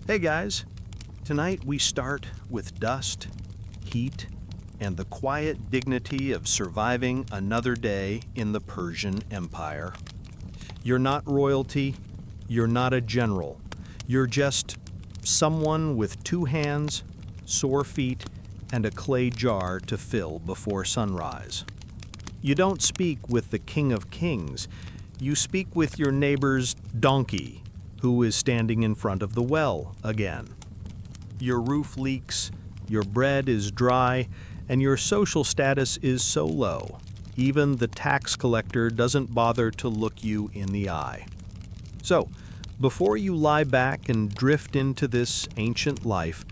Hey guys, tonight we start with dust, heat, and the quiet dignity of surviving another day in the Persian Empire. You're not royalty, you're not a general, you're just someone with 2 hands, sore feet, and a clay jar to fill before sunrise. You don't speak with the King of Kings, you speak with your neighbor's donkey, who is standing in front of the well again. Your roof leaks, your bread is dry, and your social status is so low, even the tax collector doesn't bother to look you in the eye. So, before you lie back and drift into this ancient life,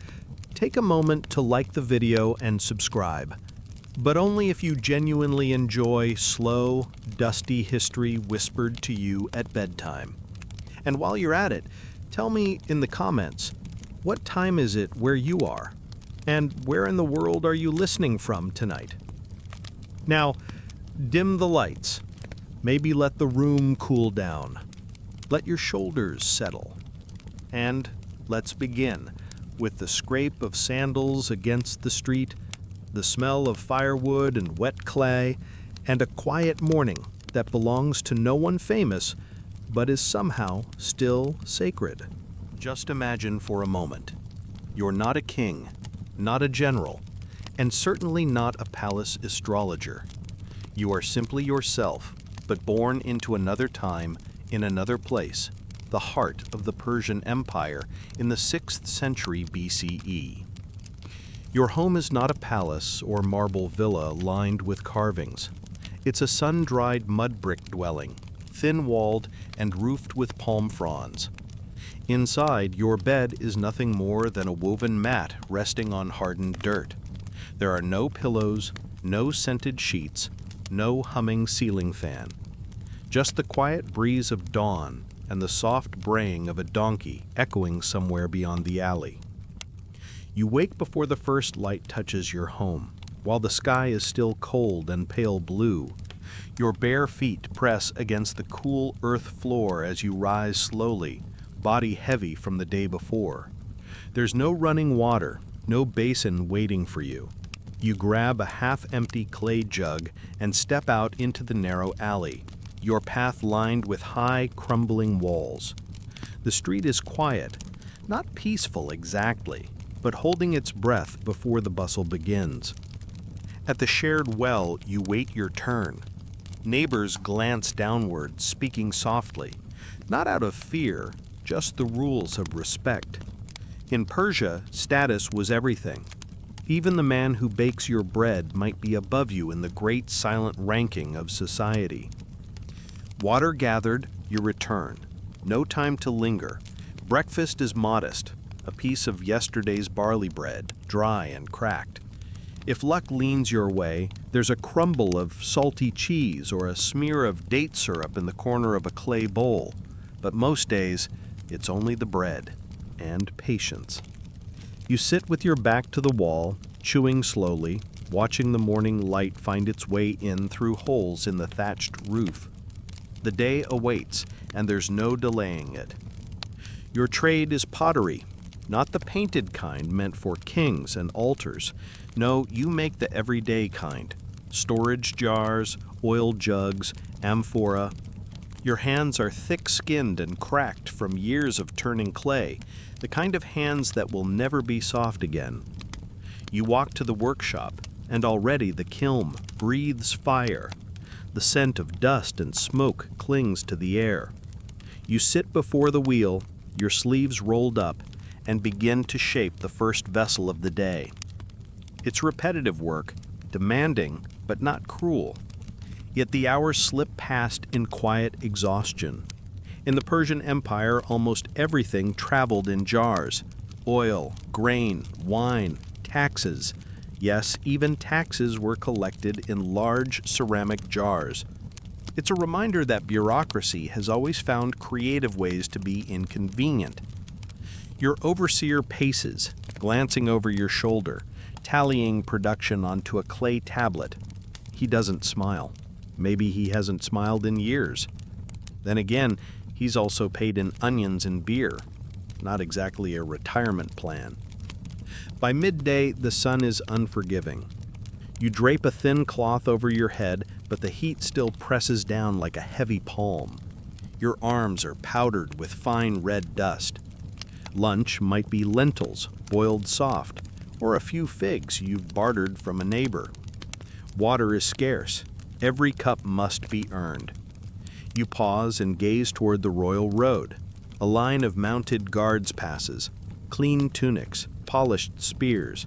take a moment to like the video and subscribe, but only if you genuinely enjoy slow, dusty history whispered to you at bedtime. And while you're at it, tell me in the comments, what time is it where you are? And where in the world are you listening from tonight? Now, dim the lights. Maybe let the room cool down. Let your shoulders settle. And let's begin with the scrape of sandals against the street, the smell of firewood and wet clay, and a quiet morning that belongs to no one famous, but is somehow still sacred. Just imagine for a moment. You're not a king, not a general, and certainly not a palace astrologer. You are simply yourself, but born into another time, in another place, the heart of the Persian Empire in the 6th century BCE. Your home is not a palace or marble villa lined with carvings. It's a sun-dried mud brick dwelling, thin-walled and roofed with palm fronds. Inside, your bed is nothing more than a woven mat resting on hardened dirt. There are no pillows, no scented sheets, no humming ceiling fan. Just the quiet breeze of dawn and the soft braying of a donkey echoing somewhere beyond the alley. You wake before the first light touches your home, while the sky is still cold and pale blue. Your bare feet press against the cool earth floor as you rise slowly, body heavy from the day before. There's no running water, no basin waiting for you. You grab a half-empty clay jug and step out into the narrow alley, your path lined with high, crumbling walls. The street is quiet, not peaceful exactly, but holding its breath before the bustle begins. At the shared well, you wait your turn. Neighbors glance downward, speaking softly, not out of fear, just the rules of respect. In Persia, status was everything. Even the man who bakes your bread might be above you in the great silent ranking of society. Water gathered, you return. No time to linger. Breakfast is modest, a piece of yesterday's barley bread, dry and cracked. If luck leans your way, there's a crumble of salty cheese or a smear of date syrup in the corner of a clay bowl. But most days, it's only the bread and patience. You sit with your back to the wall, chewing slowly, watching the morning light find its way in through holes in the thatched roof. The day awaits, and there's no delaying it. Your trade is pottery, not the painted kind meant for kings and altars. No, you make the everyday kind. Storage jars, oil jugs, amphora. Your hands are thick-skinned and cracked from years of turning clay, the kind of hands that will never be soft again. You walk to the workshop, and already the kiln breathes fire. The scent of dust and smoke clings to the air. You sit before the wheel, your sleeves rolled up, and begin to shape the first vessel of the day. It's repetitive work, demanding, but not cruel. Yet the hours slip past in quiet exhaustion. In the Persian Empire, almost everything traveled in jars. Oil, grain, wine, taxes. Yes, even taxes were collected in large ceramic jars. It's a reminder that bureaucracy has always found creative ways to be inconvenient. Your overseer paces, glancing over your shoulder, tallying production onto a clay tablet. He doesn't smile. Maybe he hasn't smiled in years. Then again, he's also paid in onions and beer. not exactly a retirement plan. By midday, the sun is unforgiving. You drape a thin cloth over your head, but the heat still presses down like a heavy palm. Your arms are powdered with fine red dust. Lunch might be lentils, boiled soft, or a few figs you've bartered from a neighbor. Water is scarce. Every cup must be earned. You pause and gaze toward the royal road. A line of mounted guards passes, clean tunics, polished spears.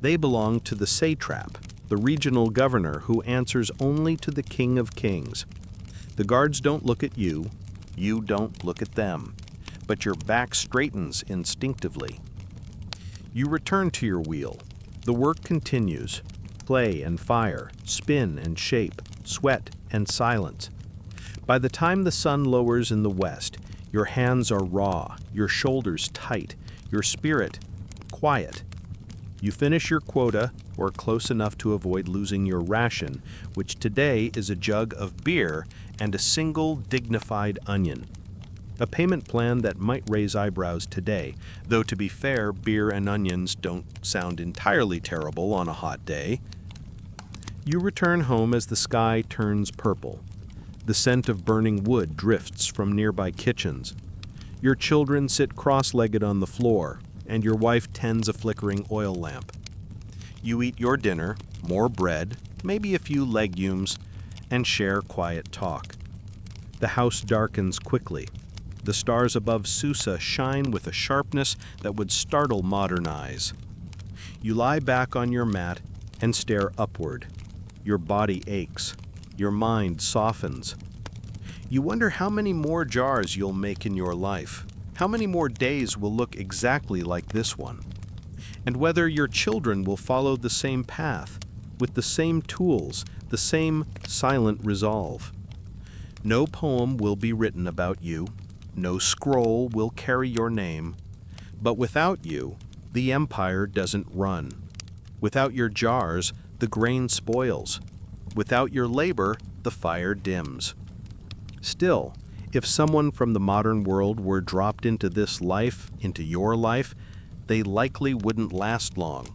They belong to the satrap, the regional governor who answers only to the king of kings. The guards don't look at you, you don't look at them, but your back straightens instinctively. You return to your wheel. The work continues. Play and fire, spin and shape, sweat and silence. By the time the sun lowers in the west, your hands are raw, your shoulders tight, your spirit quiet. You finish your quota, or close enough to avoid losing your ration, which today is a jug of beer and a single dignified onion. A payment plan that might raise eyebrows today, though to be fair, beer and onions don't sound entirely terrible on a hot day. You return home as the sky turns purple. The scent of burning wood drifts from nearby kitchens. Your children sit cross-legged on the floor, and your wife tends a flickering oil lamp. You eat your dinner, more bread, maybe a few legumes, and share quiet talk. The house darkens quickly. The stars above Susa shine with a sharpness that would startle modern eyes. You lie back on your mat and stare upward. Your body aches. Your mind softens. You wonder how many more jars you'll make in your life, how many more days will look exactly like this one, and whether your children will follow the same path, with the same tools, the same silent resolve. No poem will be written about you, no scroll will carry your name, but without you, the empire doesn't run. Without your jars, the grain spoils. Without your labor, the fire dims. Still, if someone from the modern world were dropped into this life, into your life, they likely wouldn't last long.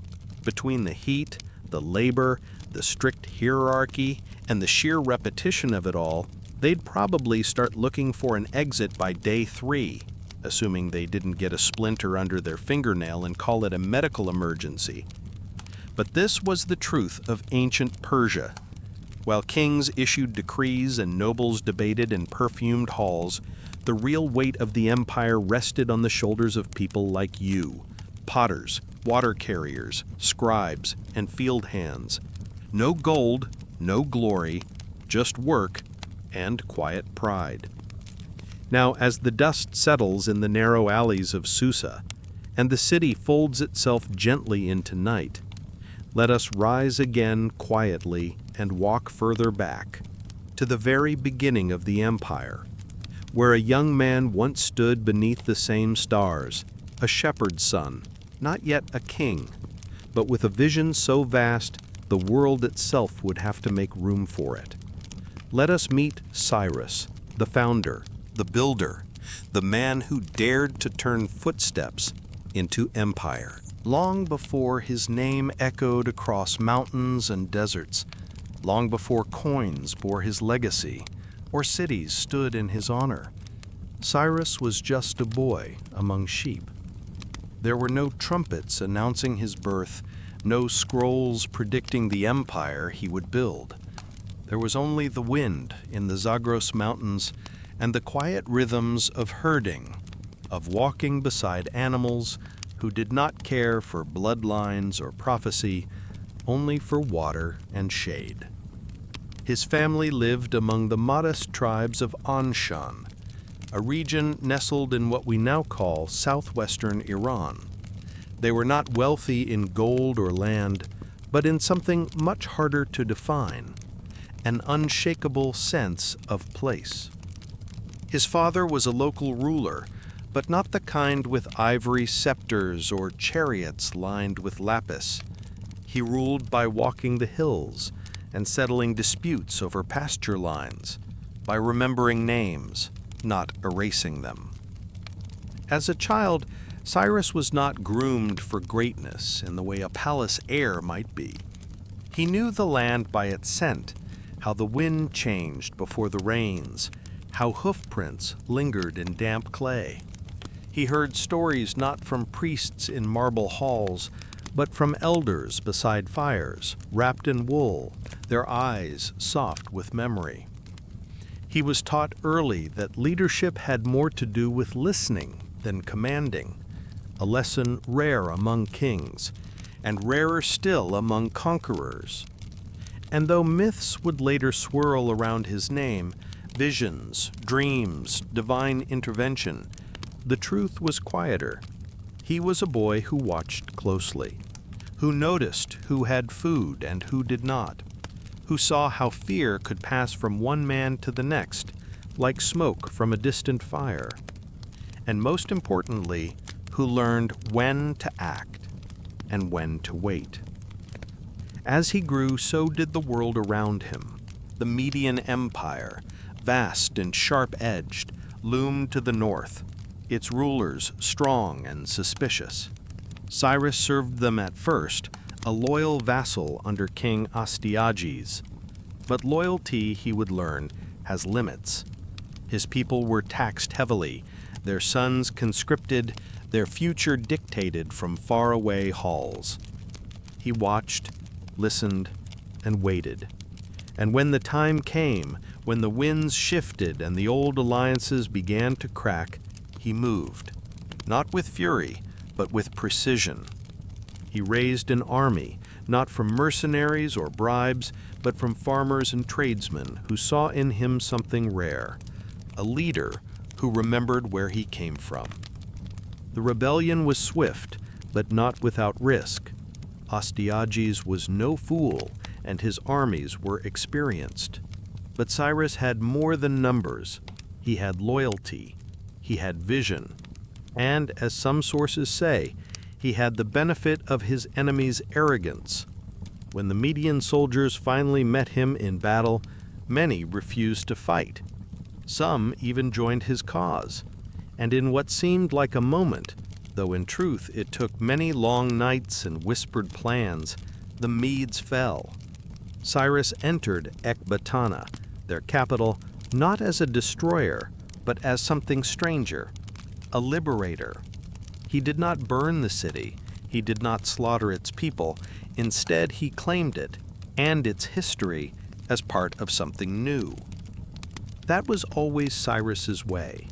Between the heat, the labor, the strict hierarchy, and the sheer repetition of it all, they'd probably start looking for an exit by day 3, assuming they didn't get a splinter under their fingernail and call it a medical emergency. But this was the truth of ancient Persia. While kings issued decrees and nobles debated in perfumed halls, the real weight of the empire rested on the shoulders of people like you, potters, water carriers, scribes, and field hands. No gold, no glory, just work and quiet pride. Now, as the dust settles in the narrow alleys of Susa, and the city folds itself gently into night, let us rise again quietly and walk further back, to the very beginning of the empire, where a young man once stood beneath the same stars, a shepherd's son, not yet a king, but with a vision so vast the world itself would have to make room for it. Let us meet Cyrus, the founder, the builder, the man who dared to turn footsteps into empire. Long before his name echoed across mountains and deserts, long before coins bore his legacy, or cities stood in his honor, Cyrus was just a boy among sheep. There were no trumpets announcing his birth, no scrolls predicting the empire he would build. There was only the wind in the Zagros Mountains and the quiet rhythms of herding, of walking beside animals who did not care for bloodlines or prophecy, only for water and shade. His family lived among the modest tribes of Anshan, a region nestled in what we now call southwestern Iran. They were not wealthy in gold or land, but in something much harder to define, an unshakable sense of place. His father was a local ruler, but not the kind with ivory scepters or chariots lined with lapis. He ruled by walking the hills and settling disputes over pasture lines, by remembering names, not erasing them. As a child, Cyrus was not groomed for greatness in the way a palace heir might be. He knew the land by its scent, how the wind changed before the rains, how hoofprints lingered in damp clay. He heard stories not from priests in marble halls, but from elders beside fires, wrapped in wool, their eyes soft with memory. He was taught early that leadership had more to do with listening than commanding, a lesson rare among kings, and rarer still among conquerors. And though myths would later swirl around his name, visions, dreams, divine intervention, the truth was quieter. He was a boy who watched closely, who noticed who had food and who did not, who saw how fear could pass from one man to the next, like smoke from a distant fire, and most importantly, who learned when to act and when to wait. As he grew, so did the world around him. The Median Empire, vast and sharp-edged, loomed to the north, its rulers strong and suspicious. Cyrus served them at first, a loyal vassal under King Astyages. But loyalty, he would learn, has limits. His people were taxed heavily, their sons conscripted, their future dictated from faraway halls. He watched, listened, and waited. And when the time came, when the winds shifted and the old alliances began to crack, he moved, not with fury, but with precision. He raised an army, not from mercenaries or bribes, but from farmers and tradesmen who saw in him something rare, a leader who remembered where he came from. The rebellion was swift, but not without risk. Astyages was no fool, and his armies were experienced. But Cyrus had more than numbers. He had loyalty. He had vision. And, as some sources say, he had the benefit of his enemy's arrogance. When the Median soldiers finally met him in battle, many refused to fight. Some even joined his cause. And in what seemed like a moment, though in truth it took many long nights and whispered plans, the Medes fell. Cyrus entered Ecbatana, their capital, not as a destroyer, but as something stranger, a liberator. He did not burn the city, he did not slaughter its people. Instead, he claimed it and its history as part of something new. That was always Cyrus's way.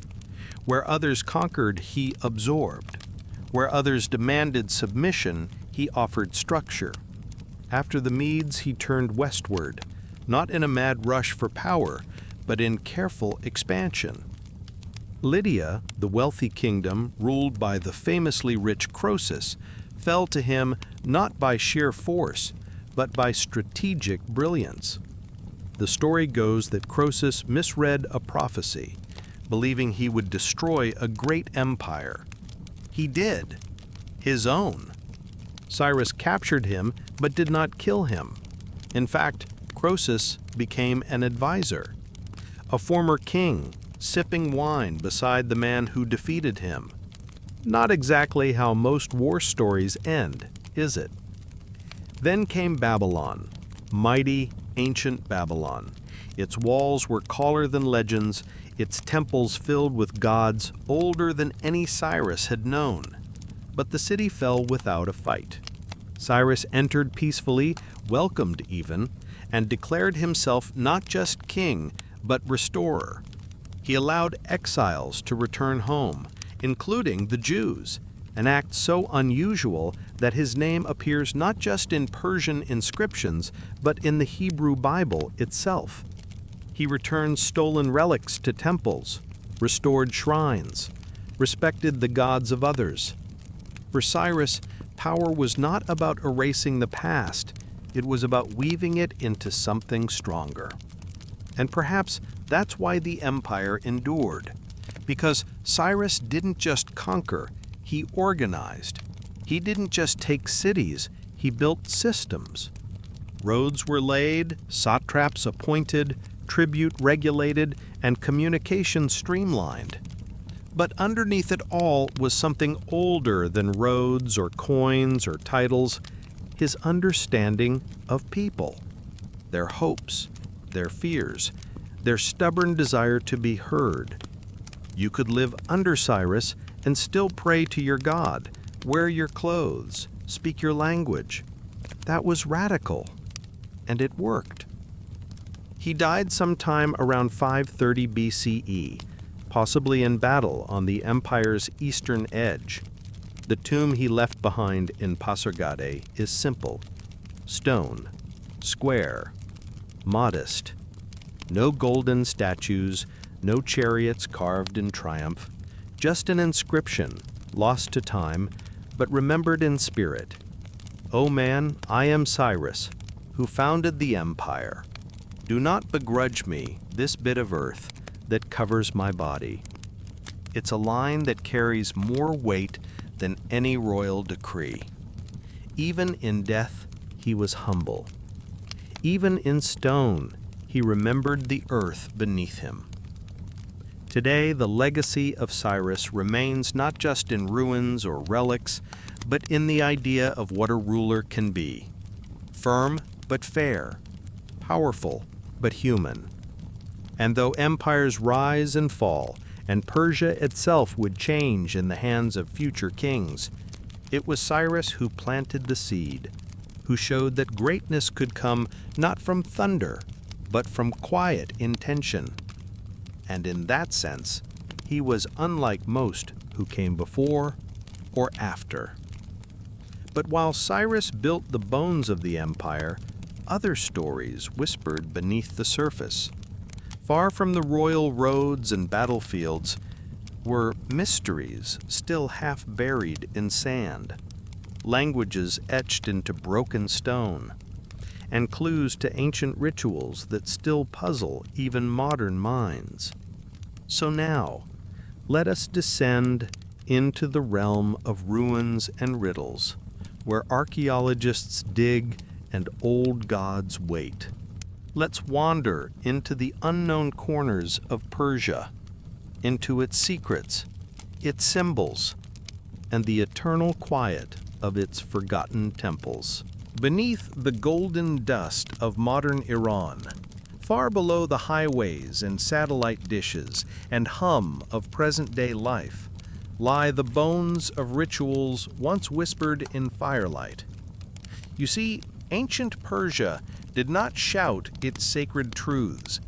Where others conquered, he absorbed. Where others demanded submission, he offered structure. After the Medes, he turned westward, not in a mad rush for power, but in careful expansion. Lydia, the wealthy kingdom ruled by the famously rich Croesus, fell to him not by sheer force, but by strategic brilliance. The story goes that Croesus misread a prophecy, believing he would destroy a great empire. He did. His own. Cyrus captured him, but did not kill him. In fact, Croesus became an advisor, a former king, sipping wine beside the man who defeated him. Not exactly how most war stories end, is it? Then came Babylon, mighty, ancient Babylon. Its walls were taller than legends, its temples filled with gods older than any Cyrus had known. But the city fell without a fight. Cyrus entered peacefully, welcomed even, and declared himself not just king, but restorer. He allowed exiles to return home, including the Jews, an act so unusual that his name appears not just in Persian inscriptions, but in the Hebrew Bible itself. He returned stolen relics to temples, restored shrines, respected the gods of others. For Cyrus, power was not about erasing the past, it was about weaving it into something stronger. And perhaps that's why the empire endured, because Cyrus didn't just conquer, he organized. He didn't just take cities, he built systems. Roads were laid, satraps appointed, tribute regulated, and communication streamlined. But underneath it all was something older than roads or coins or titles, his understanding of people, their hopes, their fears, their stubborn desire to be heard. You could live under Cyrus and still pray to your God, wear your clothes, speak your language. That was radical, and it worked. He died sometime around 530 BCE, possibly in battle on the empire's eastern edge. The tomb he left behind in Pasargadae is simple, stone, square, modest. No golden statues, no chariots carved in triumph, just an inscription, lost to time, but remembered in spirit. O man, I am Cyrus, who founded the empire. Do not begrudge me this bit of earth that covers my body. It's a line that carries more weight than any royal decree. Even in death, he was humble. Even in stone, he remembered the earth beneath him. Today, the legacy of Cyrus remains not just in ruins or relics, but in the idea of what a ruler can be. Firm but fair, powerful but human. And though empires rise and fall, and Persia itself would change in the hands of future kings, it was Cyrus who planted the seed, who showed that greatness could come not from thunder, but from quiet intention. And in that sense, he was unlike most who came before or after. But while Cyrus built the bones of the empire, other stories whispered beneath the surface. Far from the royal roads and battlefields were mysteries still half buried in sand, languages etched into broken stone, and clues to ancient rituals that still puzzle even modern minds. So now, let us descend into the realm of ruins and riddles, where archaeologists dig and old gods wait. Let's wander into the unknown corners of Persia, into its secrets, its symbols, and the eternal quiet of its forgotten temples. Beneath the golden dust of modern Iran, far below the highways and satellite dishes and hum of present-day life, lie the bones of rituals once whispered in firelight. You see, ancient Persia did not shout its sacred truths.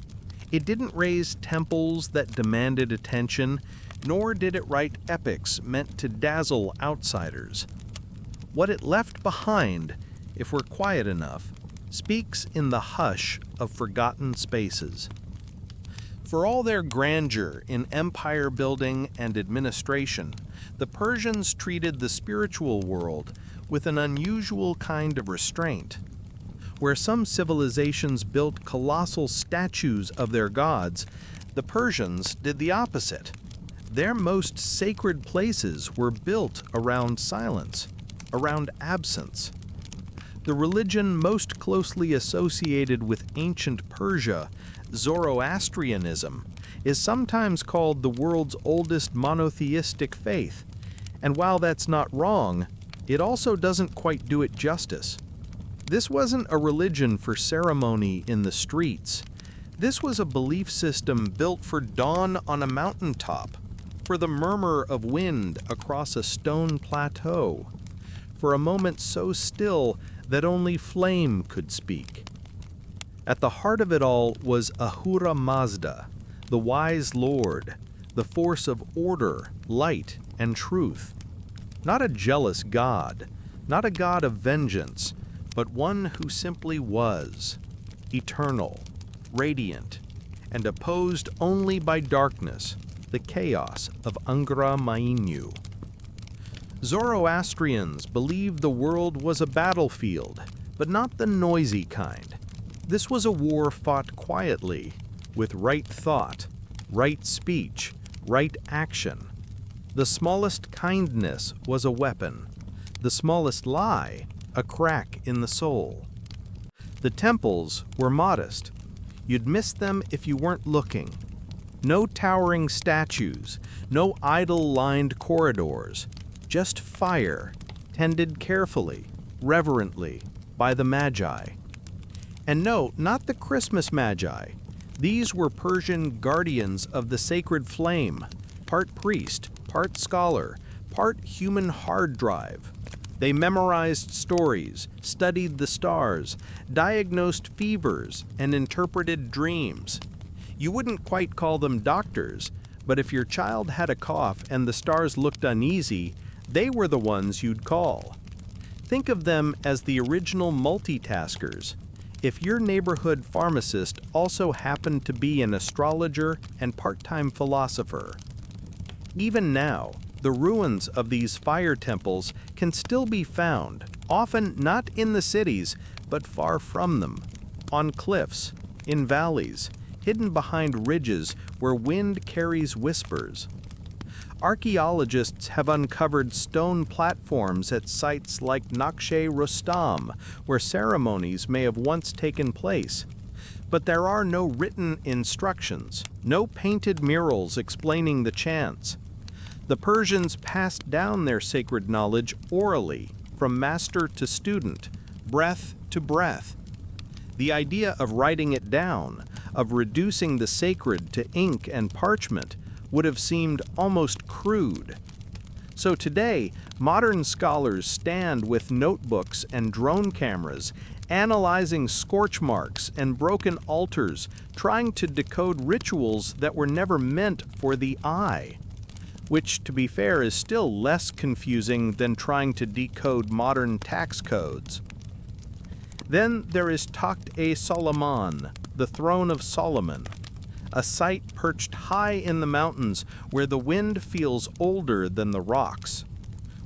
It didn't raise temples that demanded attention, nor did it write epics meant to dazzle outsiders. What it left behind, if we're quiet enough, speaks in the hush of forgotten spaces. For all their grandeur in empire building and administration, the Persians treated the spiritual world with an unusual kind of restraint. Where some civilizations built colossal statues of their gods, the Persians did the opposite. Their most sacred places were built around silence, around absence. The religion most closely associated with ancient Persia, Zoroastrianism, is sometimes called the world's oldest monotheistic faith. And while that's not wrong, it also doesn't quite do it justice. This wasn't a religion for ceremony in the streets. This was a belief system built for dawn on a mountaintop, for the murmur of wind across a stone plateau, for a moment so still that only flame could speak. At the heart of it all was Ahura Mazda, the wise Lord, the force of order, light, and truth. Not a jealous god, not a god of vengeance, but one who simply was, eternal, radiant, and opposed only by darkness, the chaos of Angra Mainyu. Zoroastrians believed the world was a battlefield, but not the noisy kind. This was a war fought quietly, with right thought, right speech, right action. The smallest kindness was a weapon, the smallest lie, a crack in the soul. The temples were modest. You'd miss them if you weren't looking. No towering statues, No idol-lined corridors, just fire, tended carefully, reverently, by the Magi. And no, not the Christmas Magi. These were Persian guardians of the sacred flame, part priest, part scholar, part human hard drive. They memorized stories, studied the stars, diagnosed fevers, and interpreted dreams. You wouldn't quite call them doctors, but if your child had a cough and the stars looked uneasy, they were the ones you'd call. Think of them as the original multitaskers. If your neighborhood pharmacist also happened to be an astrologer and part-time philosopher. Even now, the ruins of these fire temples can still be found, often not in the cities, but far from them, on cliffs, in valleys, hidden behind ridges where wind carries whispers. Archaeologists have uncovered stone platforms at sites like Nakhche Rostam, where ceremonies may have once taken place. But there are no written instructions, no painted murals explaining the chants. The Persians passed down their sacred knowledge orally, from master to student, breath to breath. The idea of writing it down, of reducing the sacred to ink and parchment, would have seemed almost crude. So today, modern scholars stand with notebooks and drone cameras, analyzing scorch marks and broken altars, trying to decode rituals that were never meant for the eye. Which, to be fair, is still less confusing than trying to decode modern tax codes. Then there is Takht-e-Solomon, the throne of Solomon, a site perched high in the mountains where the wind feels older than the rocks.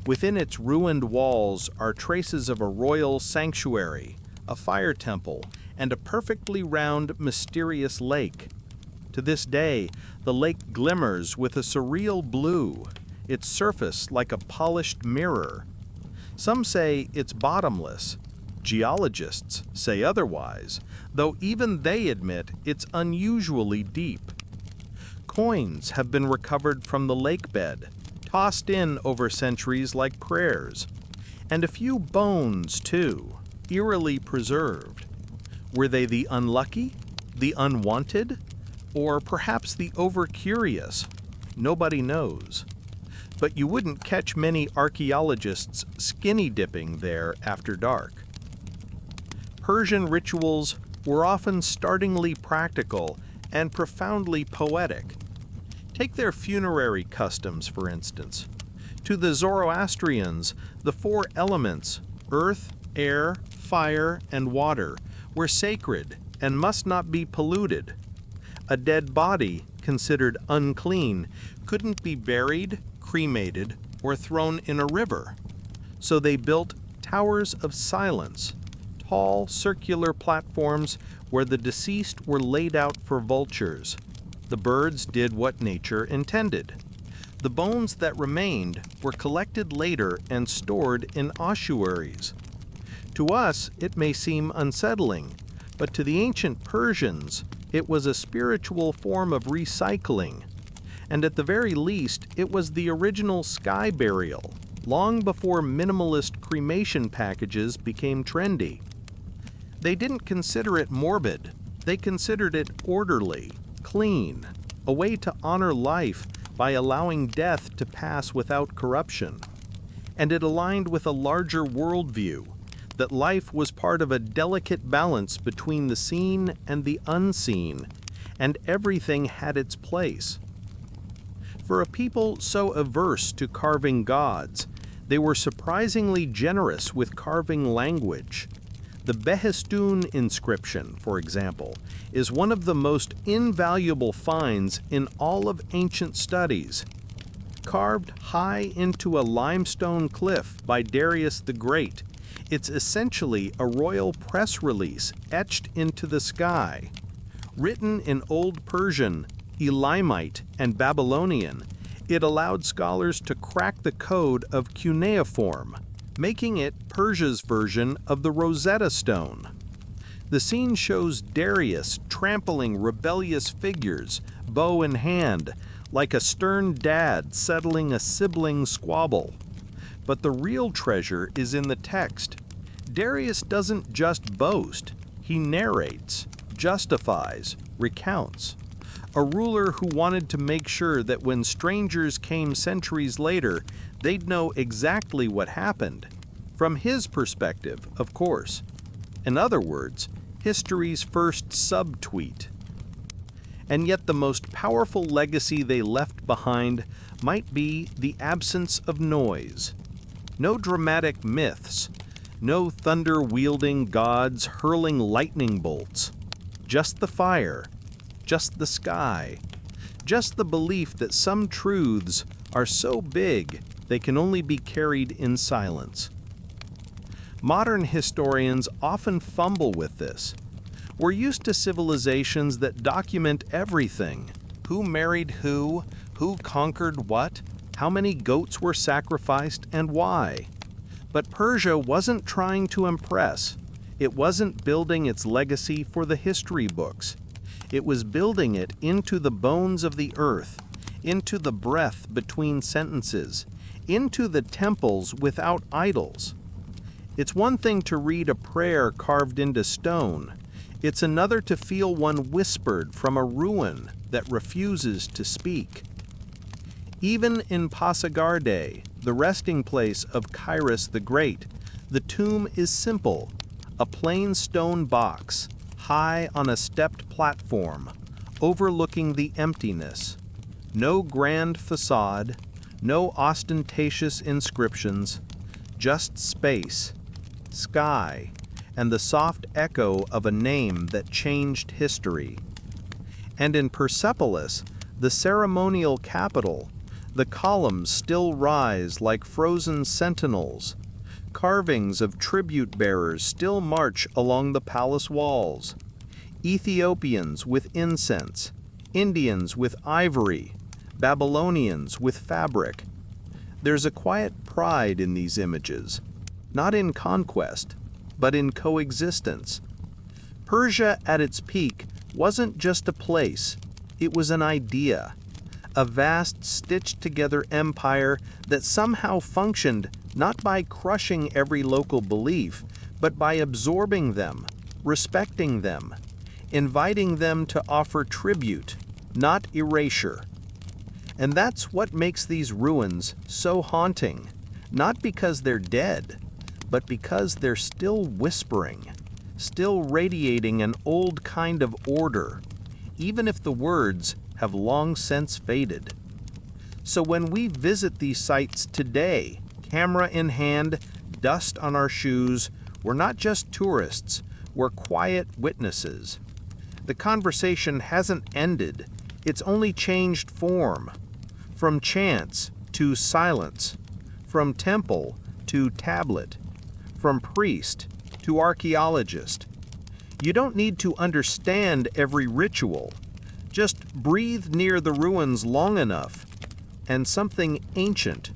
Within its ruined walls are traces of a royal sanctuary, a fire temple, and a perfectly round, mysterious lake. To this day, the lake glimmers with a surreal blue, its surface like a polished mirror. Some say it's bottomless. Geologists say otherwise, though even they admit it's unusually deep. Coins have been recovered from the lake bed, tossed in over centuries like prayers. And a few bones, too, eerily preserved. Were they the unlucky, the unwanted, or perhaps the over-curious? Nobody knows. But you wouldn't catch many archaeologists skinny dipping there after dark. Persian rituals were often startlingly practical and profoundly poetic. Take their funerary customs, for instance. To the Zoroastrians, the four elements, earth, air, fire, and water, were sacred and must not be polluted. A dead body, considered unclean, couldn't be buried, cremated, or thrown in a river. So they built towers of silence, tall circular platforms where the deceased were laid out for vultures. The birds did what nature intended. The bones that remained were collected later and stored in ossuaries. To us, it may seem unsettling, but to the ancient Persians, it was a spiritual form of recycling. And at the very least, it was the original sky burial, long before minimalist cremation packages became trendy. They didn't consider it morbid. They considered it orderly, clean, a way to honor life by allowing death to pass without corruption. And it aligned with a larger worldview, that life was part of a delicate balance between the seen and the unseen, and everything had its place. For a people so averse to carving gods, they were surprisingly generous with carving language. The Behistun inscription, for example, is one of the most invaluable finds in all of ancient studies. Carved high into a limestone cliff by Darius the Great, it's essentially a royal press release etched into the sky. Written in Old Persian, Elamite, and Babylonian, it allowed scholars to crack the code of cuneiform, making it Persia's version of the Rosetta Stone. The scene shows Darius trampling rebellious figures, bow in hand, like a stern dad settling a sibling squabble. But the real treasure is in the text. Darius doesn't just boast, he narrates, justifies, recounts. A ruler who wanted to make sure that when strangers came centuries later, they'd know exactly what happened. From his perspective, of course. In other words, history's first subtweet. And yet the most powerful legacy they left behind might be the absence of noise. No dramatic myths, no thunder-wielding gods hurling lightning bolts. Just the fire, just the sky, just the belief that some truths are so big they can only be carried in silence. Modern historians often fumble with this. We're used to civilizations that document everything. Who married who conquered what, how many goats were sacrificed, and why. But Persia wasn't trying to impress. It wasn't building its legacy for the history books. It was building it into the bones of the earth, into the breath between sentences, into the temples without idols. It's one thing to read a prayer carved into stone. It's another to feel one whispered from a ruin that refuses to speak. Even in Pasargadae, the resting place of Cyrus the Great, the tomb is simple, a plain stone box, high on a stepped platform, overlooking the emptiness. No grand facade, no ostentatious inscriptions, just space, sky, and the soft echo of a name that changed history. And in Persepolis, the ceremonial capital, the columns still rise like frozen sentinels. Carvings of tribute bearers still march along the palace walls. Ethiopians with incense, Indians with ivory, Babylonians with fabric. There's a quiet pride in these images, not in conquest, but in coexistence. Persia at its peak wasn't just a place, it was an idea, a vast stitched-together empire that somehow functioned not by crushing every local belief, but by absorbing them, respecting them, inviting them to offer tribute, not erasure. And that's what makes these ruins so haunting, not because they're dead, but because they're still whispering, still radiating an old kind of order, even if the words have long since faded. So when we visit these sites today, camera in hand, dust on our shoes, we're not just tourists, we're quiet witnesses. The conversation hasn't ended, it's only changed form. From chants to silence, from temple to tablet, from priest to archaeologist. You don't need to understand every ritual. Just breathe near the ruins long enough, and something ancient,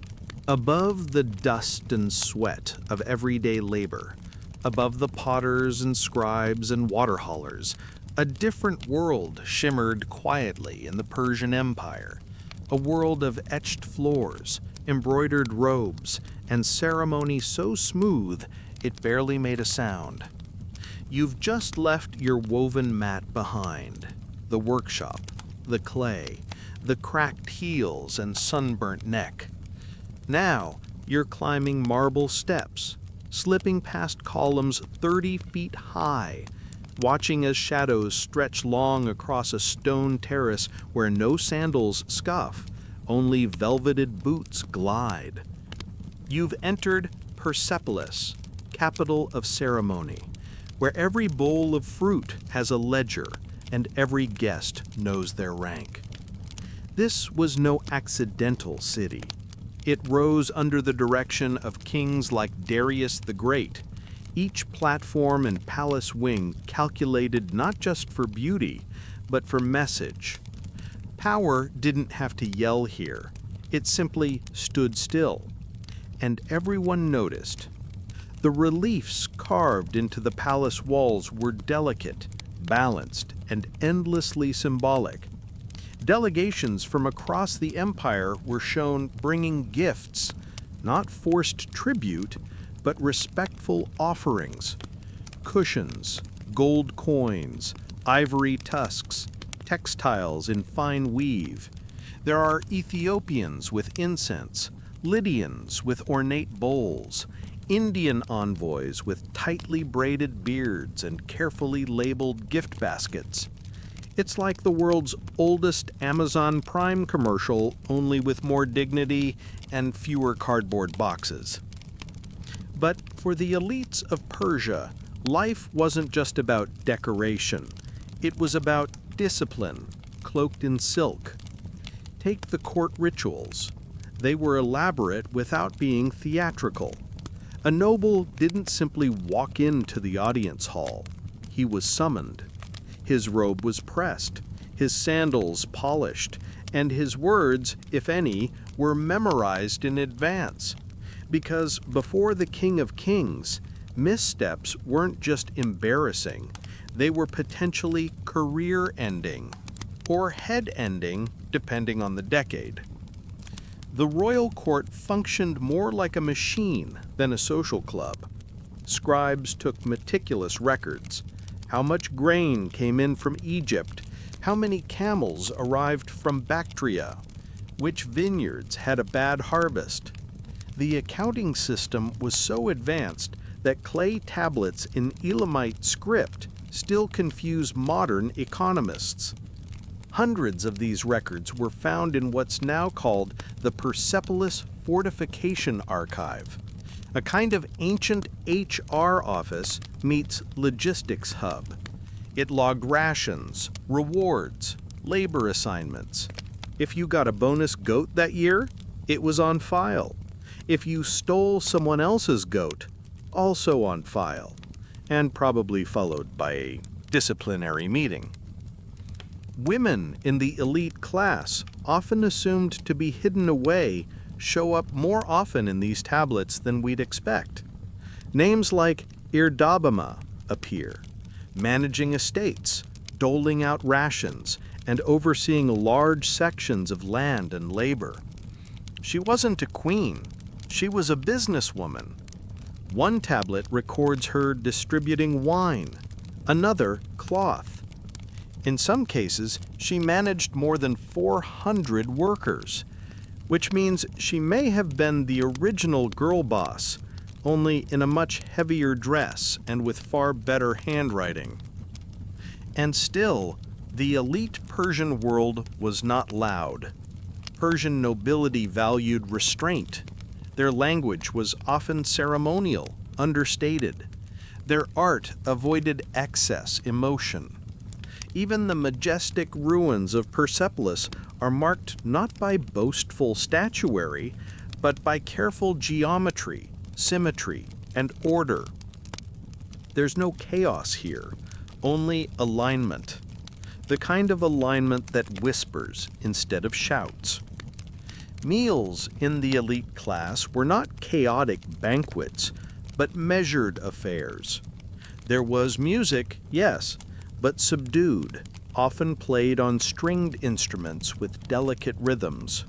above the dust and sweat of everyday labor, above the potters and scribes and water haulers, a different world shimmered quietly in the Persian Empire, a world of etched floors, embroidered robes, and ceremony so smooth it barely made a sound. You've just left your woven mat behind, the workshop, the clay, the cracked heels and sunburnt neck. Now you're climbing marble steps, slipping past columns 30 feet high, watching as shadows stretch long across a stone terrace where no sandals scuff, only velveted boots glide. You've entered Persepolis, capital of ceremony, where every bowl of fruit has a ledger and every guest knows their rank. This was no accidental city. It rose under the direction of kings like Darius the Great, each platform and palace wing calculated not just for beauty, but for message. Power didn't have to yell here. It simply stood still. And everyone noticed. The reliefs carved into the palace walls were delicate, balanced, and endlessly symbolic. Delegations from across the empire were shown bringing gifts, not forced tribute, but respectful offerings. Cushions, gold coins, ivory tusks, textiles in fine weave. There are Ethiopians with incense, Lydians with ornate bowls, Indian envoys with tightly braided beards and carefully labeled gift baskets. It's like the world's oldest Amazon Prime commercial, only with more dignity and fewer cardboard boxes. But for the elites of Persia, life wasn't just about decoration. It was about discipline, cloaked in silk. Take the court rituals. They were elaborate without being theatrical. A noble didn't simply walk into the audience hall. He was summoned. His robe was pressed, his sandals polished, and his words, if any, were memorized in advance. Because before the King of Kings, missteps weren't just embarrassing, they were potentially career-ending, or head-ending, depending on the decade. The royal court functioned more like a machine than a social club. Scribes took meticulous records. How much grain came in from Egypt? How many camels arrived from Bactria? Which vineyards had a bad harvest? The accounting system was so advanced that clay tablets in Elamite script still confuse modern economists. Hundreds of these records were found in what's now called the Persepolis Fortification Archive, a kind of ancient HR office meets logistics hub. It logged rations, rewards, labor assignments. If you got a bonus goat that year, it was on file. If you stole someone else's goat, also on file, and probably followed by a disciplinary meeting. Women in the elite class, often assumed to be hidden away, show up more often in these tablets than we'd expect. Names like Irdabama appear, managing estates, doling out rations, and overseeing large sections of land and labor. She wasn't a queen, she was a businesswoman. One tablet records her distributing wine, another cloth. In some cases, she managed more than 400 workers, which means she may have been the original girl boss, only in a much heavier dress and with far better handwriting. And still, the elite Persian world was not loud. Persian nobility valued restraint. Their language was often ceremonial, understated. Their art avoided excess emotion. Even the majestic ruins of Persepolis are marked not by boastful statuary, but by careful geometry, symmetry, and order. There's no chaos here, only alignment. The kind of alignment that whispers instead of shouts. Meals in the elite class were not chaotic banquets, but measured affairs. There was music, yes, but subdued, often played on stringed instruments with delicate rhythms.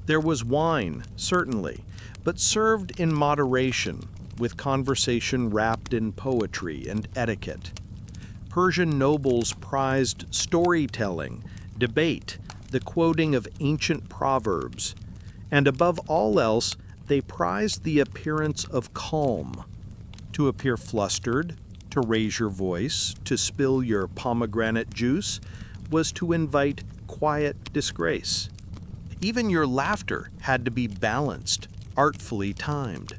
There was wine, certainly, but served in moderation, with conversation wrapped in poetry and etiquette. Persian nobles prized storytelling, debate, the quoting of ancient proverbs, and above all else, they prized the appearance of calm. To appear flustered, to raise your voice, to spill your pomegranate juice, was to invite quiet disgrace. Even your laughter had to be balanced, artfully timed.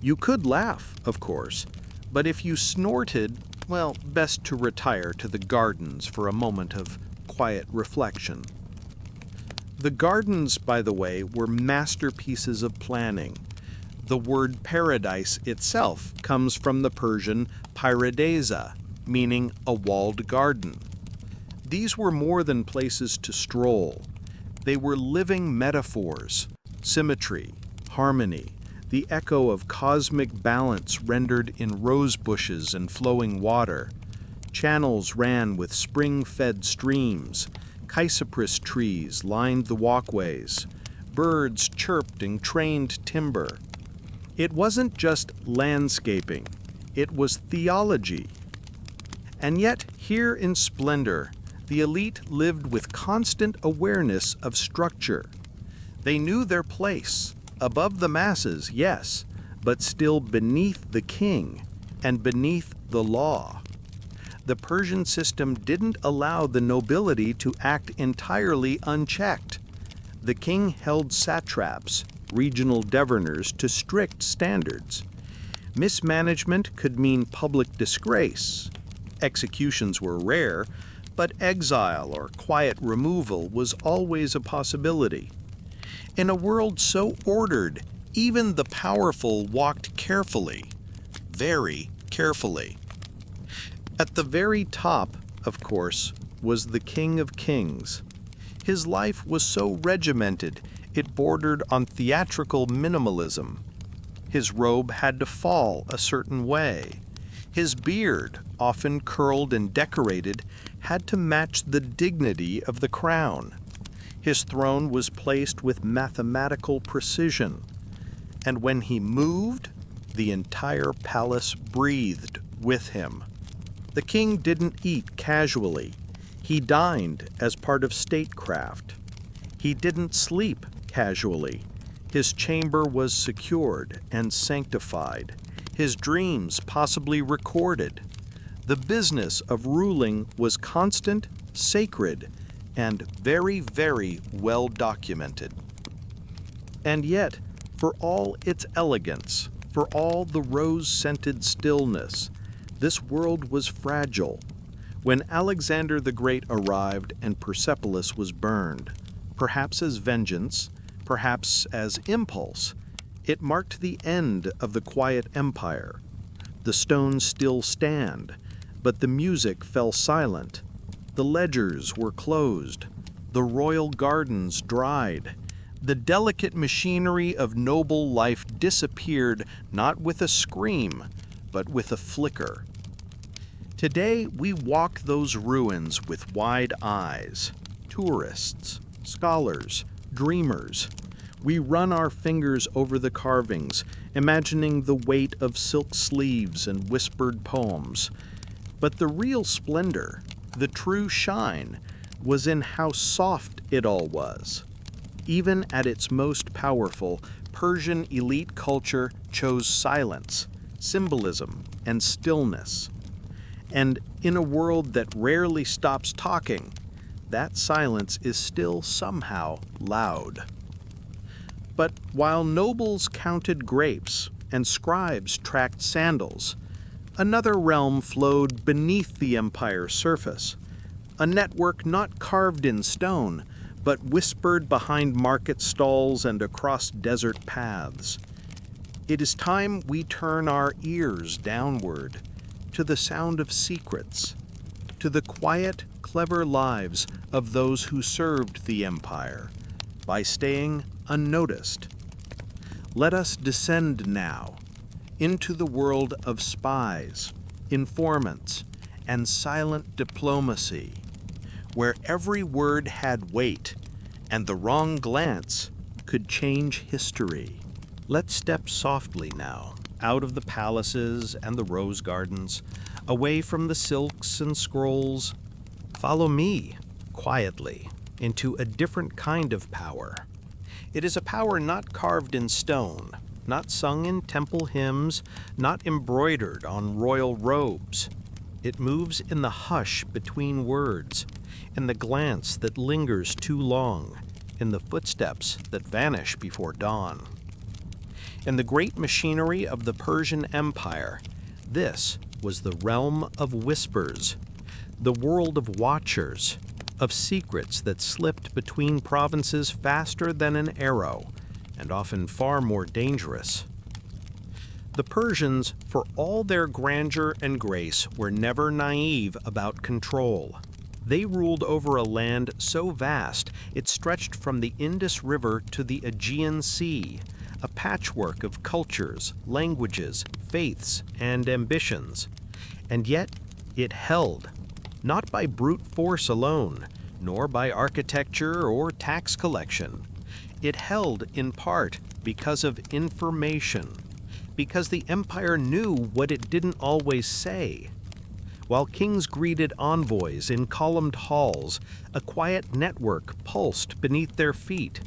You could laugh, of course, but if you snorted, well, best to retire to the gardens for a moment of quiet reflection. The gardens, by the way, were masterpieces of planning. The word paradise itself comes from the Persian paradesa, meaning a walled garden. These were more than places to stroll. They were living metaphors, symmetry, harmony, the echo of cosmic balance rendered in rose bushes and flowing water. Channels ran with spring-fed streams, Chrysoprase trees lined the walkways. Birds chirped and trained timber. It wasn't just landscaping, it was theology. And yet, here in splendor, the elite lived with constant awareness of structure. They knew their place, above the masses, yes, but still beneath the king and beneath the law. The Persian system didn't allow the nobility to act entirely unchecked. The king held satraps, regional governors, to strict standards. Mismanagement could mean public disgrace. Executions were rare, but exile or quiet removal was always a possibility. In a world so ordered, even the powerful walked carefully, very carefully. At the very top, of course, was the King of Kings. His life was so regimented, it bordered on theatrical minimalism. His robe had to fall a certain way. His beard, often curled and decorated, had to match the dignity of the crown. His throne was placed with mathematical precision. And when he moved, the entire palace breathed with him. The king didn't eat casually. He dined as part of statecraft. He didn't sleep casually. His chamber was secured and sanctified. His dreams possibly recorded. The business of ruling was constant, sacred, and very, very well documented. And yet, for all its elegance, for all the rose-scented stillness, this world was fragile. When Alexander the Great arrived and Persepolis was burned, perhaps as vengeance, perhaps as impulse, it marked the end of the quiet empire. The stones still stand, but the music fell silent. The ledgers were closed. The royal gardens dried. The delicate machinery of noble life disappeared not with a scream, but with a flicker. Today, we walk those ruins with wide eyes. Tourists, scholars, dreamers. We run our fingers over the carvings, imagining the weight of silk sleeves and whispered poems. But the real splendor, the true shine, was in how soft it all was. Even at its most powerful, Persian elite culture chose silence, symbolism, and stillness. And in a world that rarely stops talking, that silence is still somehow loud. But while nobles counted grapes and scribes tracked sandals, another realm flowed beneath the empire's surface, a network not carved in stone, but whispered behind market stalls and across desert paths. It is time we turn our ears downward, to the sound of secrets, to the quiet, clever lives of those who served the empire, by staying unnoticed. Let us descend now into the world of spies, informants, and silent diplomacy, where every word had weight and the wrong glance could change history. Let's step softly now, out of the palaces and the rose gardens, away from the silks and scrolls. Follow me, quietly, into a different kind of power. It is a power not carved in stone, not sung in temple hymns, not embroidered on royal robes. It moves in the hush between words, in the glance that lingers too long, in the footsteps that vanish before dawn. In the great machinery of the Persian Empire, this was the realm of whispers, the world of watchers, of secrets that slipped between provinces faster than an arrow, and often far more dangerous. The Persians, for all their grandeur and grace, were never naive about control. They ruled over a land so vast it stretched from the Indus River to the Aegean Sea, a patchwork of cultures, languages, faiths, and ambitions. And yet, it held, not by brute force alone, nor by architecture or tax collection. It held in part because of information, because the empire knew what it didn't always say. While kings greeted envoys in columned halls, a quiet network pulsed beneath their feet,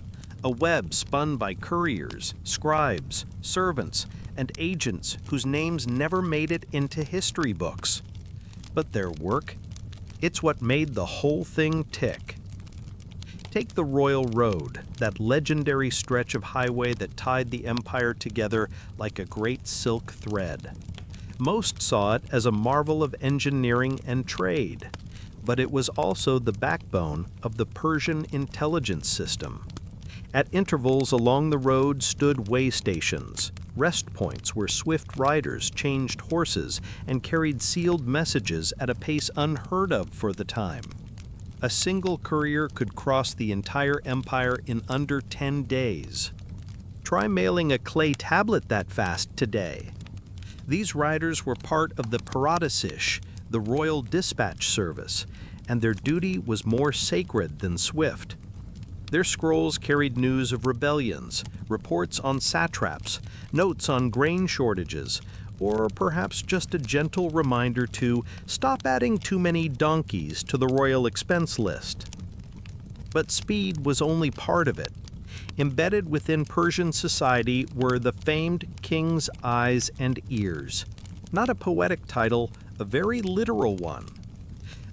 a web spun by couriers, scribes, servants, and agents whose names never made it into history books. But their work? It's what made the whole thing tick. Take the Royal Road, that legendary stretch of highway that tied the empire together like a great silk thread. Most saw it as a marvel of engineering and trade, but it was also the backbone of the Persian intelligence system. At intervals along the road stood way stations, rest points where swift riders changed horses and carried sealed messages at a pace unheard of for the time. A single courier could cross the entire empire in under 10 days. Try mailing a clay tablet that fast today. These riders were part of the Paradisish, the royal dispatch service, and their duty was more sacred than swift. Their scrolls carried news of rebellions, reports on satraps, notes on grain shortages, or perhaps just a gentle reminder to stop adding too many donkeys to the royal expense list. But speed was only part of it. Embedded within Persian society were the famed king's eyes and ears. Not a poetic title, a very literal one.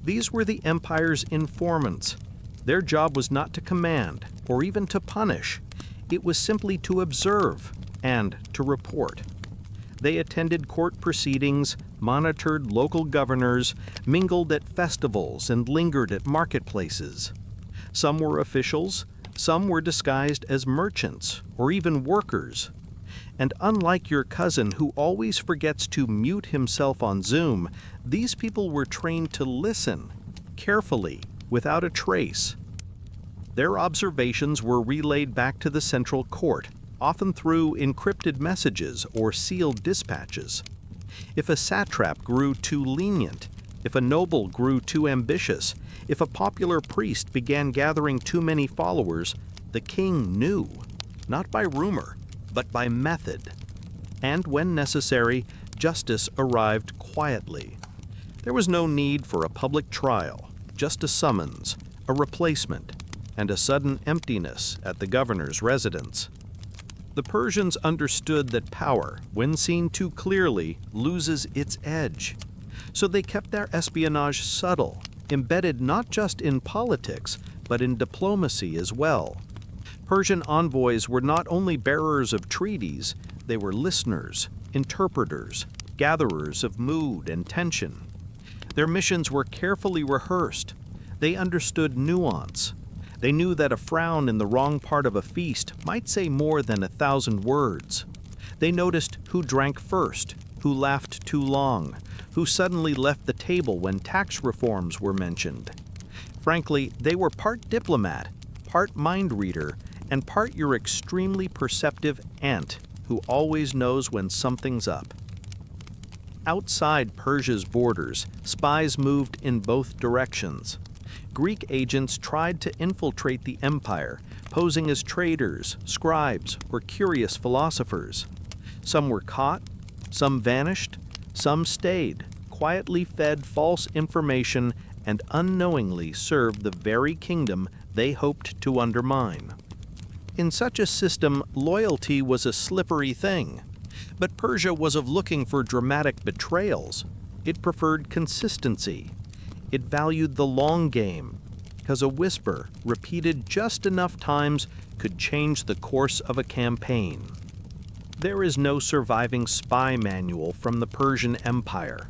These were the empire's informants. Their job was not to command or even to punish. It was simply to observe and to report. They attended court proceedings, monitored local governors, mingled at festivals, and lingered at marketplaces. Some were officials, some were disguised as merchants or even workers. And unlike your cousin who always forgets to mute himself on Zoom, these people were trained to listen, carefully, without a trace. Their observations were relayed back to the central court, often through encrypted messages or sealed dispatches. If a satrap grew too lenient, if a noble grew too ambitious, if a popular priest began gathering too many followers, the king knew, not by rumor, but by method. And when necessary, justice arrived quietly. There was no need for a public trial, just a summons, a replacement, and a sudden emptiness at the governor's residence. The Persians understood that power, when seen too clearly, loses its edge. So they kept their espionage subtle, embedded not just in politics, but in diplomacy as well. Persian envoys were not only bearers of treaties, they were listeners, interpreters, gatherers of mood and tension. Their missions were carefully rehearsed. They understood nuance. They knew that a frown in the wrong part of a feast might say more than 1,000 words. They noticed who drank first, who laughed too long, who suddenly left the table when tax reforms were mentioned. Frankly, they were part diplomat, part mind reader, and part your extremely perceptive aunt who always knows when something's up. Outside Persia's borders, spies moved in both directions. Greek agents tried to infiltrate the empire, posing as traders, scribes, or curious philosophers. Some were caught, some vanished, some stayed, quietly fed false information, and unknowingly served the very kingdom they hoped to undermine. In such a system, loyalty was a slippery thing. But Persia was of looking for dramatic betrayals. It preferred consistency. It valued the long game, because a whisper, repeated just enough times, could change the course of a campaign. There is no surviving spy manual from the Persian Empire.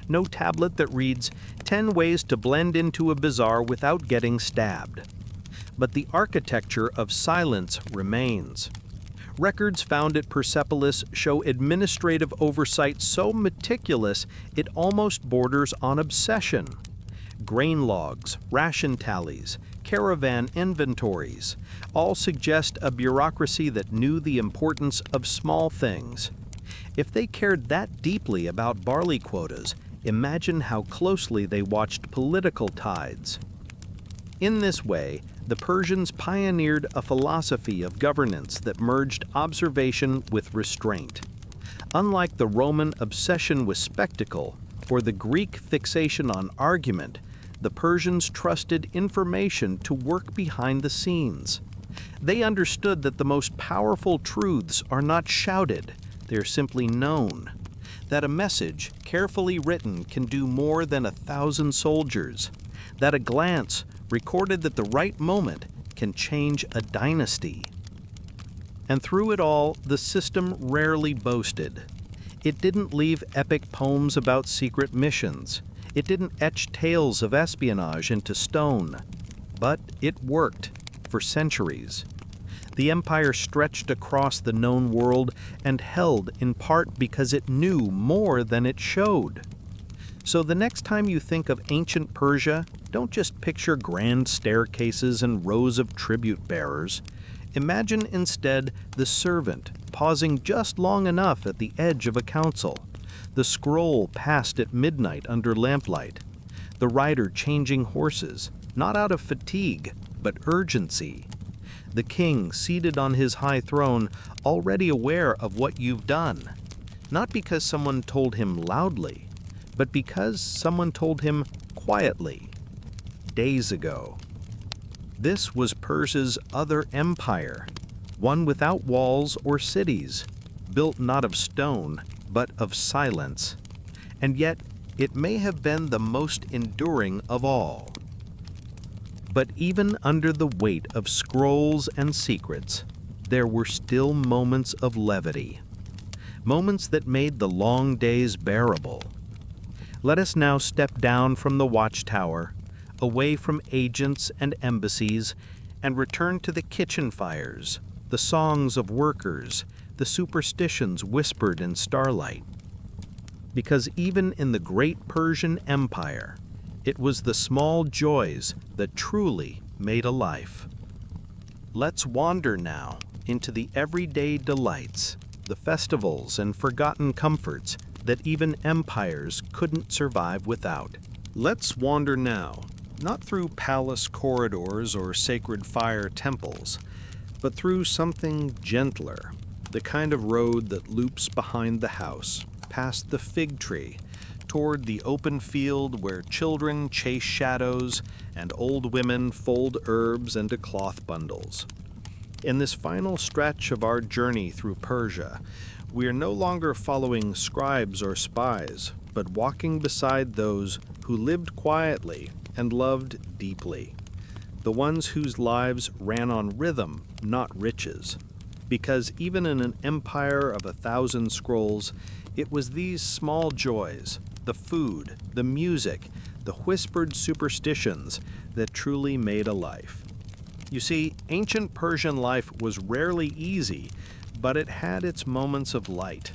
No tablet that reads 10 ways to blend into a bazaar without getting stabbed. But the architecture of silence remains. Records found at Persepolis show administrative oversight so meticulous it almost borders on obsession. Grain logs, ration tallies, caravan inventories all suggest a bureaucracy that knew the importance of small things. If they cared that deeply about barley quotas, imagine how closely they watched political tides. In this way, the Persians pioneered a philosophy of governance that merged observation with restraint. Unlike the Roman obsession with spectacle or the Greek fixation on argument, the Persians trusted information to work behind the scenes. They understood that the most powerful truths are not shouted, they're simply known. That a message, carefully written, can do more than 1,000 soldiers. That a glance, recorded at the right moment, can change a dynasty. And through it all, the system rarely boasted. It didn't leave epic poems about secret missions. It didn't etch tales of espionage into stone. But it worked for centuries. The empire stretched across the known world and held in part because it knew more than it showed. So the next time you think of ancient Persia, don't just picture grand staircases and rows of tribute bearers. Imagine instead the servant pausing just long enough at the edge of a council, the scroll passed at midnight under lamplight, the rider changing horses, not out of fatigue, but urgency, the king seated on his high throne, already aware of what you've done, not because someone told him loudly, but because someone told him quietly, days ago. This was Persia's other empire, one without walls or cities, built not of stone, but of silence. And yet, it may have been the most enduring of all. But even under the weight of scrolls and secrets, there were still moments of levity, moments that made the long days bearable. Let us now step down from the watchtower, away from agents and embassies, and return to the kitchen fires, the songs of workers, the superstitions whispered in starlight. Because even in the great Persian Empire, it was the small joys that truly made a life. Let's wander now into the everyday delights, the festivals and forgotten comforts that even empires couldn't survive without. Let's wander now, not through palace corridors or sacred fire temples, but through something gentler, the kind of road that loops behind the house, past the fig tree, toward the open field where children chase shadows and old women fold herbs into cloth bundles. In this final stretch of our journey through Persia, we are no longer following scribes or spies, but walking beside those who lived quietly and loved deeply, the ones whose lives ran on rhythm, not riches. Because even in an empire of 1,000 scrolls, it was these small joys, the food, the music, the whispered superstitions, that truly made a life. You see, ancient Persian life was rarely easy, but it had its moments of light,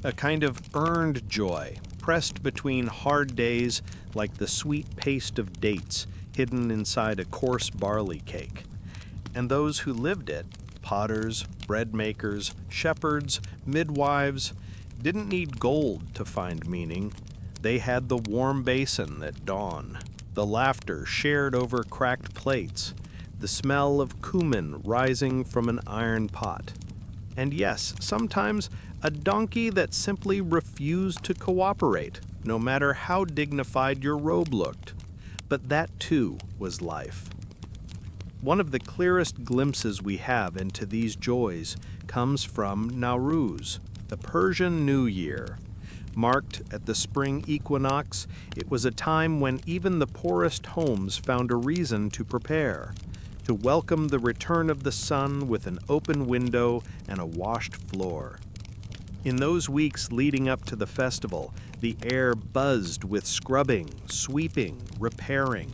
a kind of earned joy, pressed between hard days like the sweet paste of dates hidden inside a coarse barley cake. And those who lived it, potters, bread makers, shepherds, midwives, didn't need gold to find meaning. They had the warm basin at dawn, the laughter shared over cracked plates, the smell of cumin rising from an iron pot. And yes, sometimes a donkey that simply refused to cooperate, no matter how dignified your robe looked. But that too was life. One of the clearest glimpses we have into these joys comes from Nowruz, the Persian New Year. Marked at the spring equinox, it was a time when even the poorest homes found a reason to prepare, to welcome the return of the sun with an open window and a washed floor. In those weeks leading up to the festival, the air buzzed with scrubbing, sweeping, repairing.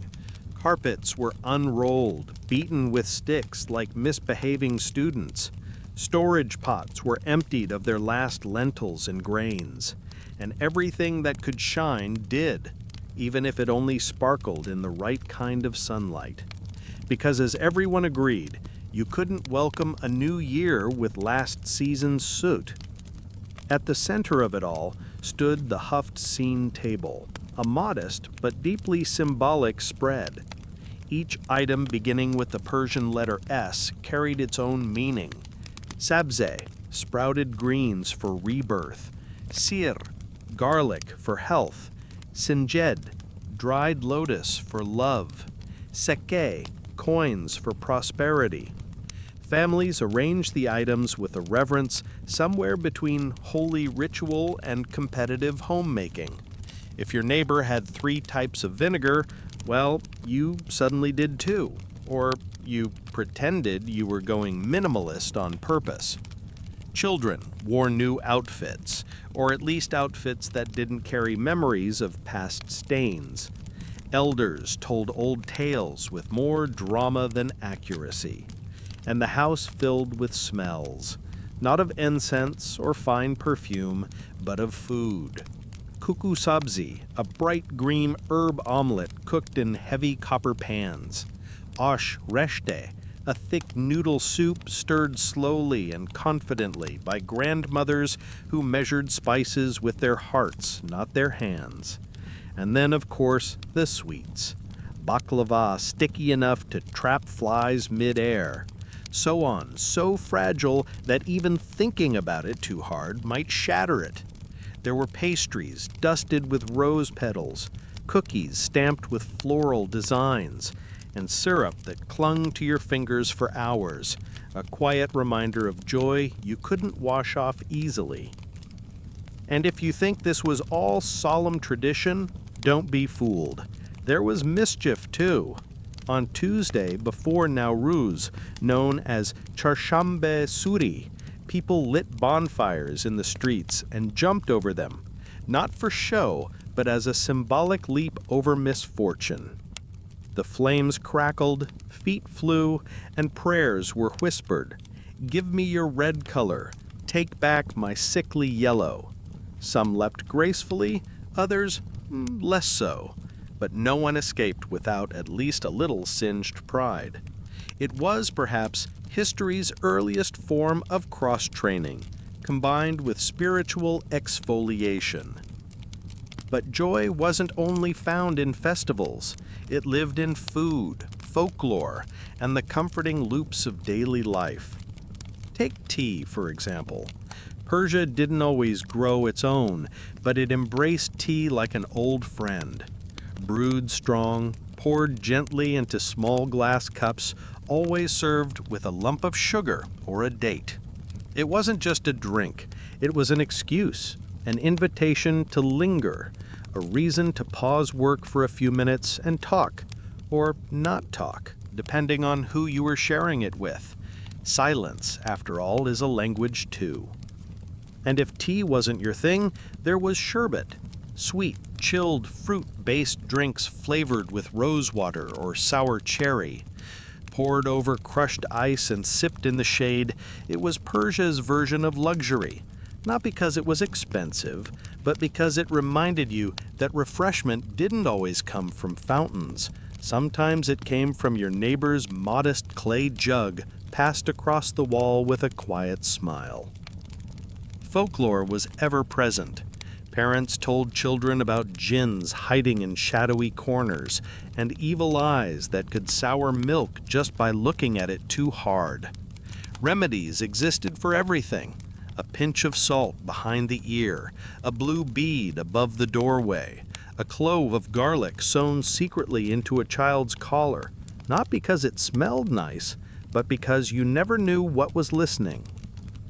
Carpets were unrolled, beaten with sticks like misbehaving students. Storage pots were emptied of their last lentils and grains. And everything that could shine did, even if it only sparkled in the right kind of sunlight. Because as everyone agreed, you couldn't welcome a new year with last season's soot. At the center of it all stood the Huft Scene table, a modest but deeply symbolic spread. Each item beginning with the Persian letter S carried its own meaning. Sabze, sprouted greens for rebirth. Sir, garlic for health. Sinjed, dried lotus for love. Seke, coins for prosperity. Families arranged the items with a reverence somewhere between holy ritual and competitive homemaking. If your neighbor had 3 types of vinegar, well, you suddenly did too. Or you pretended you were going minimalist on purpose. Children wore new outfits, or at least outfits that didn't carry memories of past stains. Elders told old tales with more drama than accuracy. And the house filled with smells, not of incense or fine perfume, but of food. Kuku sabzi, a bright green herb omelet cooked in heavy copper pans. Osh reshte, a thick noodle soup stirred slowly and confidently by grandmothers who measured spices with their hearts, not their hands. And then, of course, the sweets. Baklava sticky enough to trap flies mid-air. So on, so fragile that even thinking about it too hard might shatter it. There were pastries dusted with rose petals, cookies stamped with floral designs, and syrup that clung to your fingers for hours, a quiet reminder of joy you couldn't wash off easily. And if you think this was all solemn tradition, don't be fooled. There was mischief too. On Tuesday before Nowruz, known as Charshambe Suri, people lit bonfires in the streets and jumped over them, not for show, but as a symbolic leap over misfortune. The flames crackled, feet flew, and prayers were whispered. Give me your red color, take back my sickly yellow. Some leapt gracefully, others less so. But no one escaped without at least a little singed pride. It was, perhaps, history's earliest form of cross-training, combined with spiritual exfoliation. But joy wasn't only found in festivals. It lived in food, folklore, and the comforting loops of daily life. Take tea, for example. Persia didn't always grow its own, but it embraced tea like an old friend. Brewed strong, poured gently into small glass cups, always served with a lump of sugar or a date. It wasn't just a drink, it was an excuse, an invitation to linger, a reason to pause work for a few minutes and talk, or not talk, depending on who you were sharing it with. Silence, after all, is a language too. And if tea wasn't your thing, there was sherbet. Sweet, chilled, fruit-based drinks flavored with rosewater or sour cherry. Poured over crushed ice and sipped in the shade, it was Persia's version of luxury. Not because it was expensive, but because it reminded you that refreshment didn't always come from fountains. Sometimes it came from your neighbor's modest clay jug passed across the wall with a quiet smile. Folklore was ever present. Parents told children about jinns hiding in shadowy corners and evil eyes that could sour milk just by looking at it too hard. Remedies existed for everything. A pinch of salt behind the ear, a blue bead above the doorway, a clove of garlic sewn secretly into a child's collar, not because it smelled nice, but because you never knew what was listening.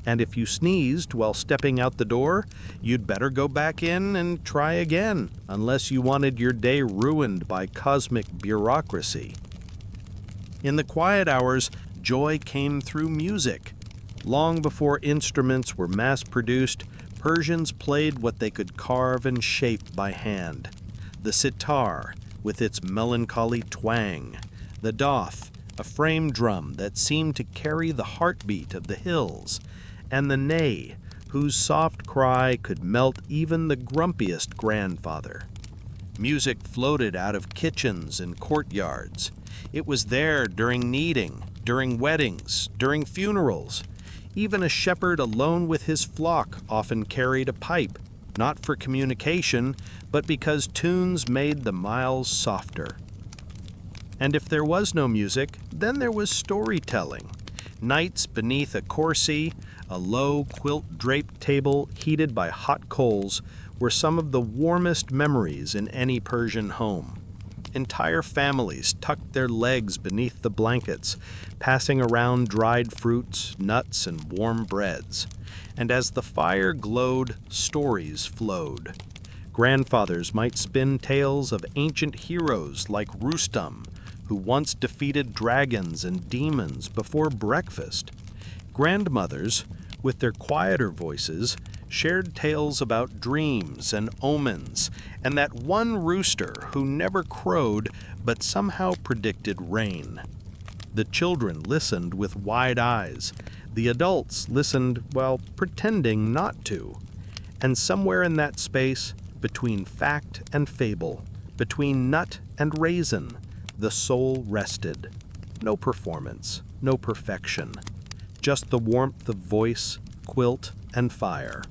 And if you sneezed while stepping out the door, you'd better go back in and try again, unless you wanted your day ruined by cosmic bureaucracy. In the quiet hours, joy came through music. Long before instruments were mass-produced, Persians played what they could carve and shape by hand. The sitar, with its melancholy twang. The doth, a frame drum that seemed to carry the heartbeat of the hills. And the ney, whose soft cry could melt even the grumpiest grandfather. Music floated out of kitchens and courtyards. It was there during kneading, during weddings, during funerals. Even a shepherd alone with his flock often carried a pipe, not for communication, but because tunes made the miles softer. And if there was no music, then there was storytelling. Nights beneath a corsie, a low quilt-draped table heated by hot coals, were some of the warmest memories in any Persian home. Entire families tucked their legs beneath the blankets, passing around dried fruits, nuts, and warm breads. And as the fire glowed, stories flowed. Grandfathers might spin tales of ancient heroes like Rustam, who once defeated dragons and demons before breakfast. Grandmothers, with their quieter voices, shared tales about dreams and omens, and that one rooster who never crowed but somehow predicted rain. The children listened with wide eyes. The adults listened while pretending not to. And somewhere in that space, between fact and fable, between nut and raisin, the soul rested. No performance, no perfection, just the warmth of voice, quilt, and fire.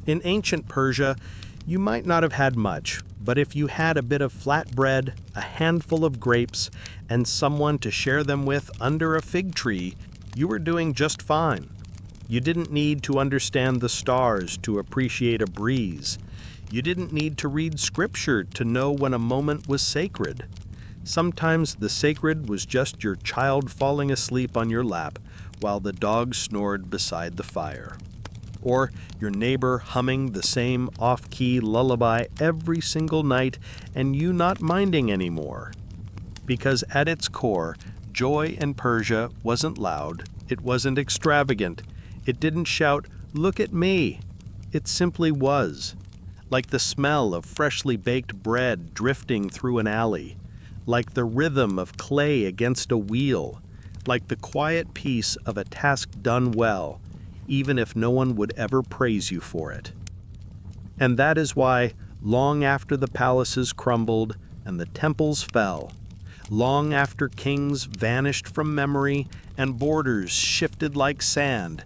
In ancient Persia, you might not have had much, but if you had a bit of flatbread, a handful of grapes, and someone to share them with under a fig tree, you were doing just fine. You didn't need to understand the stars to appreciate a breeze. You didn't need to read scripture to know when a moment was sacred. Sometimes the sacred was just your child falling asleep on your lap while the dog snored beside the fire. Or your neighbor humming the same off-key lullaby every single night and you not minding anymore. Because at its core, joy in Persia wasn't loud, it wasn't extravagant, it didn't shout, "Look at me!" It simply was. Like the smell of freshly baked bread drifting through an alley, like the rhythm of clay against a wheel, like the quiet peace of a task done well, even if no one would ever praise you for it. And that is why, long after the palaces crumbled and the temples fell, long after kings vanished from memory and borders shifted like sand,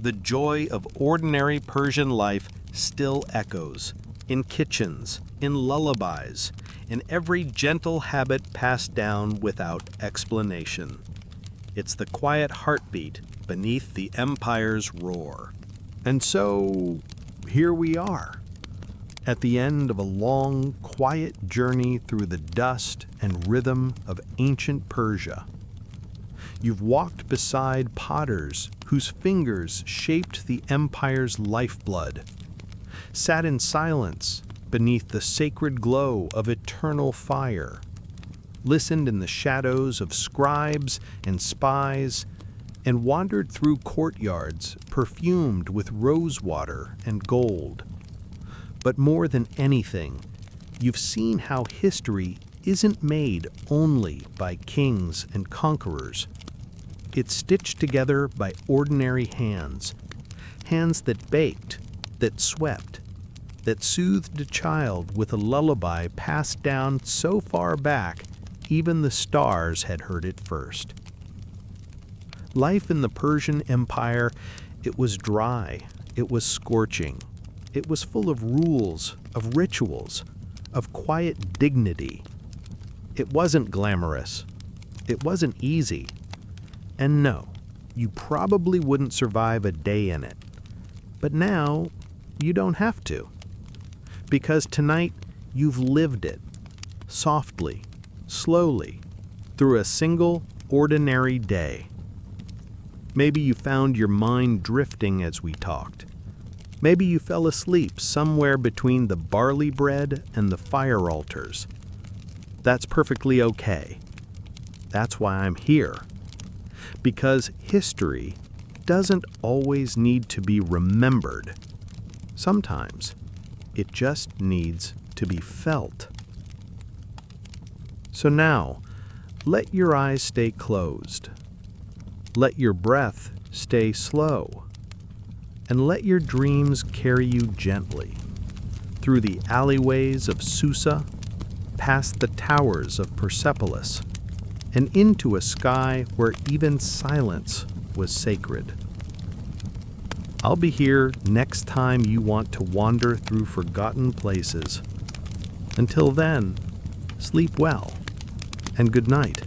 the joy of ordinary Persian life still echoes, in kitchens, in lullabies, in every gentle habit passed down without explanation. It's the quiet heartbeat beneath the empire's roar. And so, here we are, at the end of a long, quiet journey through the dust and rhythm of ancient Persia. You've walked beside potters whose fingers shaped the empire's lifeblood, sat in silence beneath the sacred glow of eternal fire, listened in the shadows of scribes and spies, and wandered through courtyards perfumed with rosewater and gold. But more than anything, you've seen how history isn't made only by kings and conquerors. It's stitched together by ordinary hands, hands that baked, that swept, that soothed a child with a lullaby passed down so far back even the stars had heard it first. Life in the Persian Empire, it was dry, it was scorching, it was full of rules, of rituals, of quiet dignity. It wasn't glamorous, it wasn't easy, and no, you probably wouldn't survive a day in it. But now, you don't have to. Because tonight, you've lived it, softly, slowly, through a single, ordinary day. Maybe you found your mind drifting as we talked. Maybe you fell asleep somewhere between the barley bread and the fire altars. That's perfectly okay. That's why I'm here. Because history doesn't always need to be remembered. Sometimes it just needs to be felt. So now, let your eyes stay closed. Let your breath stay slow. And let your dreams carry you gently through the alleyways of Susa, past the towers of Persepolis, and into a sky where even silence was sacred. I'll be here next time you want to wander through forgotten places. Until then, sleep well and good night.